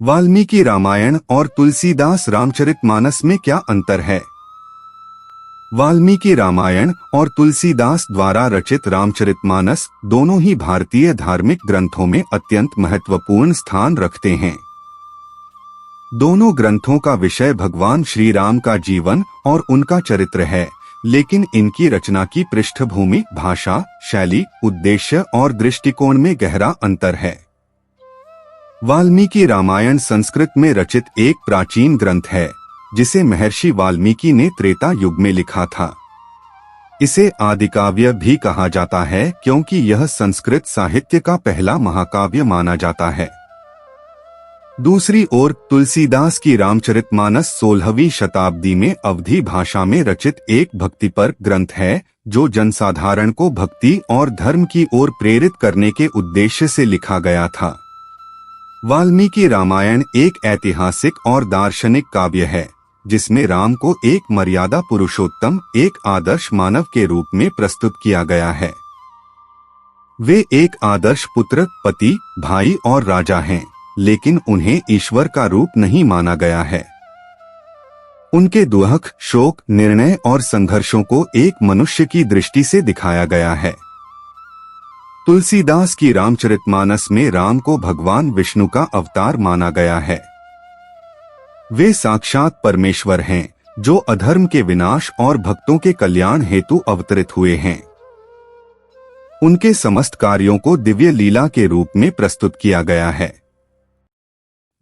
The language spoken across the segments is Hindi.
वाल्मीकि रामायण और तुलसीदास रामचरितमानस में क्या अंतर है? वाल्मीकि रामायण और तुलसीदास द्वारा रचित रामचरितमानस दोनों ही भारतीय धार्मिक ग्रंथों में अत्यंत महत्वपूर्ण स्थान रखते हैं। दोनों ग्रंथों का विषय भगवान श्री राम का जीवन और उनका चरित्र है, लेकिन इनकी रचना की पृष्ठभूमि, भाषा, शैली, उद्देश्य और दृष्टिकोण में गहरा अंतर है। वाल्मीकि रामायण संस्कृत में रचित एक प्राचीन ग्रंथ है, जिसे महर्षि वाल्मीकि ने त्रेता युग में लिखा था। इसे आदिकाव्य भी कहा जाता है क्योंकि यह संस्कृत साहित्य का पहला महाकाव्य माना जाता है। दूसरी ओर तुलसीदास की रामचरितमानस 16वीं शताब्दी में अवधी भाषा में रचित एक भक्तिपर ग्रंथ है, जो जनसाधारण को भक्ति और धर्म की ओर प्रेरित करने के उद्देश्य से लिखा गया था। वाल्मीकि रामायण एक ऐतिहासिक और दार्शनिक काव्य है, जिसमें राम को एक मर्यादा पुरुषोत्तम, एक आदर्श मानव के रूप में प्रस्तुत किया गया है। वे एक आदर्श पुत्र, पति, भाई और राजा हैं, लेकिन उन्हें ईश्वर का रूप नहीं माना गया है। उनके दुख, शोक, निर्णय और संघर्षों को एक मनुष्य की दृष्टि से दिखाया गया है। तुलसीदास की रामचरितमानस में राम को भगवान विष्णु का अवतार माना गया है। वे साक्षात परमेश्वर हैं, जो अधर्म के विनाश और भक्तों के कल्याण हेतु अवतरित हुए हैं। उनके समस्त कार्यों को दिव्य लीला के रूप में प्रस्तुत किया गया है।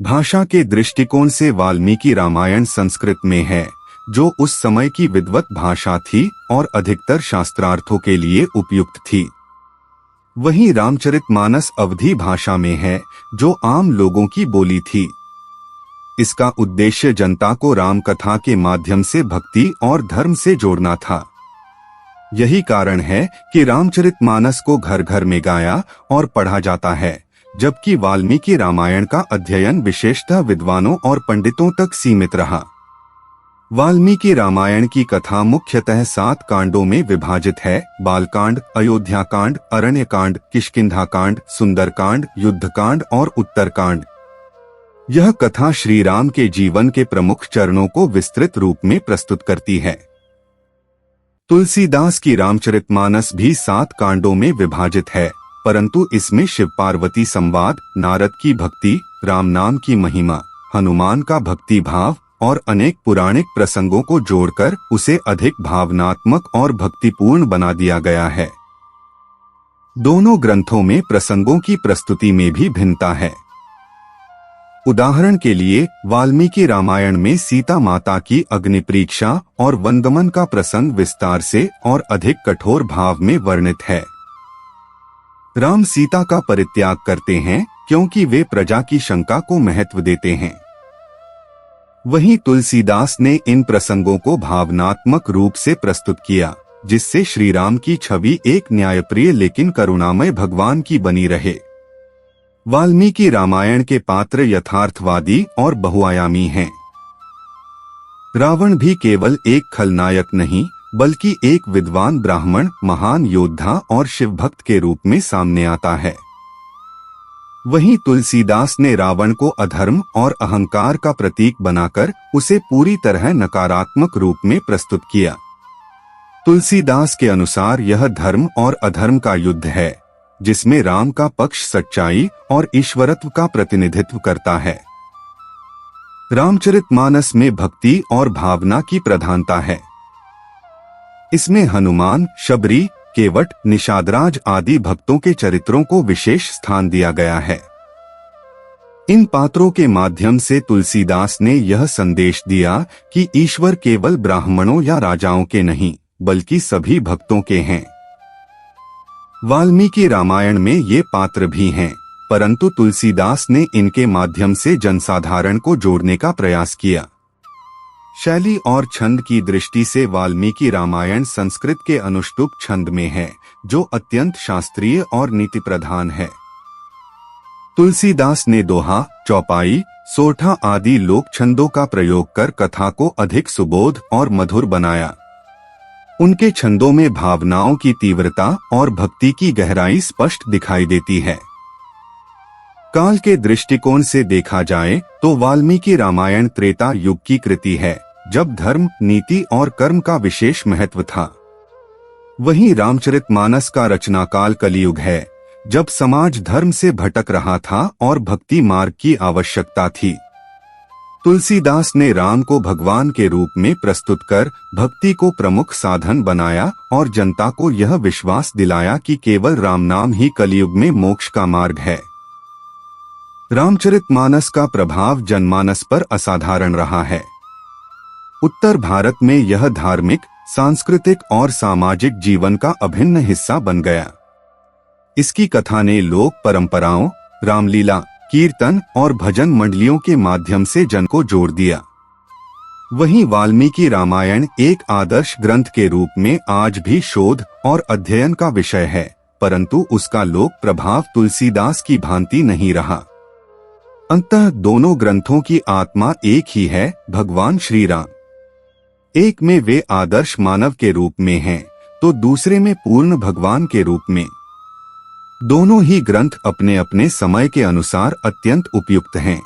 भाषा के दृष्टिकोण से वाल्मीकि रामायण संस्कृत में है, जो उस समय की विद्वत भाषा थी और अधिकतर शास्त्रार्थों के लिए उपयुक्त थी। वहीं रामचरितमानस अवधी भाषा में है, जो आम लोगों की बोली थी। इसका उद्देश्य जनता को राम कथा के माध्यम से भक्ति और धर्म से जोड़ना था। यही कारण है कि रामचरितमानस को घर घर में गाया और पढ़ा जाता है, जबकि वाल्मीकि रामायण का अध्ययन विशेषतः विद्वानों और पंडितों तक सीमित रहा। वाल्मीकि रामायण की कथा मुख्यतः 7 कांडों में विभाजित है: बालकांड, अयोध्याकांड, अरण्यकांड, किष्किंधाकांड, सुंदरकांड, युद्धकांड और उत्तरकांड। यह कथा श्री राम के जीवन के प्रमुख चरणों को विस्तृत रूप में प्रस्तुत करती है। तुलसीदास की रामचरितमानस भी 7 कांडों में विभाजित है, परंतु इसमें शिव पार्वती संवाद, नारद की भक्ति, राम नाम की महिमा, हनुमान का भक्ति भाव और अनेक पुराणिक प्रसंगों को जोड़कर उसे अधिक भावनात्मक और भक्तिपूर्ण बना दिया गया है। दोनों ग्रंथों में प्रसंगों की प्रस्तुति में भी भिन्नता है। उदाहरण के लिए वाल्मीकि रामायण में सीता माता की अग्नि परीक्षा और वनगमन का प्रसंग विस्तार से और अधिक कठोर भाव में वर्णित है। राम सीता का परित्याग करते हैं क्योंकि वे प्रजा की शंका को महत्व देते हैं। वहीं तुलसीदास ने इन प्रसंगों को भावनात्मक रूप से प्रस्तुत किया, जिससे श्री राम की छवि एक न्यायप्रिय लेकिन करुणामय भगवान की बनी रहे। वाल्मीकि रामायण के पात्र यथार्थवादी और बहुआयामी हैं। रावण भी केवल एक खलनायक नहीं, बल्कि एक विद्वान ब्राह्मण, महान योद्धा और शिवभक्त के रूप में सामने आता है। वहीं तुलसीदास ने रावण को अधर्म और अहंकार का प्रतीक बनाकर उसे पूरी तरह नकारात्मक रूप में प्रस्तुत किया। तुलसीदास के अनुसार यह धर्म और अधर्म का युद्ध है, जिसमें राम का पक्ष सच्चाई और ईश्वरत्व का प्रतिनिधित्व करता है। रामचरितमानस में भक्ति और भावना की प्रधानता है। इसमें हनुमान, शबरी, केवट, निषादराज आदि भक्तों के चरित्रों को विशेष स्थान दिया गया है। इन पात्रों के माध्यम से तुलसीदास ने यह संदेश दिया कि ईश्वर केवल ब्राह्मणों या राजाओं के नहीं, बल्कि सभी भक्तों के हैं। वाल्मीकि रामायण में ये पात्र भी हैं, परंतु तुलसीदास ने इनके माध्यम से जनसाधारण को जोड़ने का प्रयास किया। शैली और छंद की दृष्टि से वाल्मीकि रामायण संस्कृत के अनुष्टुप छंद में है, जो अत्यंत शास्त्रीय और नीति प्रधान है। तुलसीदास ने दोहा, चौपाई, सोरठा आदि लोक छंदों का प्रयोग कर कथा को अधिक सुबोध और मधुर बनाया। उनके छंदों में भावनाओं की तीव्रता और भक्ति की गहराई स्पष्ट दिखाई देती है। काल के दृष्टिकोण से देखा जाए तो वाल्मीकि रामायण त्रेता युग की कृति है, जब धर्म, नीति और कर्म का विशेष महत्व था। वहीं रामचरितमानस का रचनाकाल कलियुग है, जब समाज धर्म से भटक रहा था और भक्ति मार्ग की आवश्यकता थी। तुलसीदास ने राम को भगवान के रूप में प्रस्तुत कर भक्ति को प्रमुख साधन बनाया और जनता को यह विश्वास दिलाया कि केवल राम नाम ही कलियुग में मोक्ष का मार्ग है। रामचरितमानस का प्रभाव जनमानस पर असाधारण रहा है। उत्तर भारत में यह धार्मिक, सांस्कृतिक और सामाजिक जीवन का अभिन्न हिस्सा बन गया। इसकी कथा ने लोक परंपराओं, रामलीला, कीर्तन और भजन मंडलियों के माध्यम से जन को जोड़ दिया। वहीं वाल्मीकि रामायण एक आदर्श ग्रंथ के रूप में आज भी शोध और अध्ययन का विषय है, परंतु उसका लोक प्रभाव तुलसीदास की भांति नहीं रहा। अंततः दोनों ग्रंथों की आत्मा एक ही है, भगवान श्री राम। एक में वे आदर्श मानव के रूप में हैं, तो दूसरे में पूर्ण भगवान के रूप में। दोनों ही ग्रंथ अपने अपने समय के अनुसार अत्यंत उपयुक्त हैं।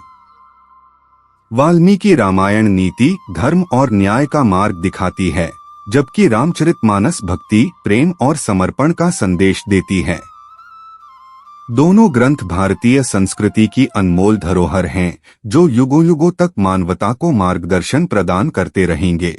वाल्मीकि रामायण नीति, धर्म और न्याय का मार्ग दिखाती है, जबकि रामचरितमानस भक्ति, प्रेम और समर्पण का संदेश देती है। दोनों ग्रंथ भारतीय संस्कृति की अनमोल धरोहर हैं, जो युगों युगों तक मानवता को मार्गदर्शन प्रदान करते रहेंगे।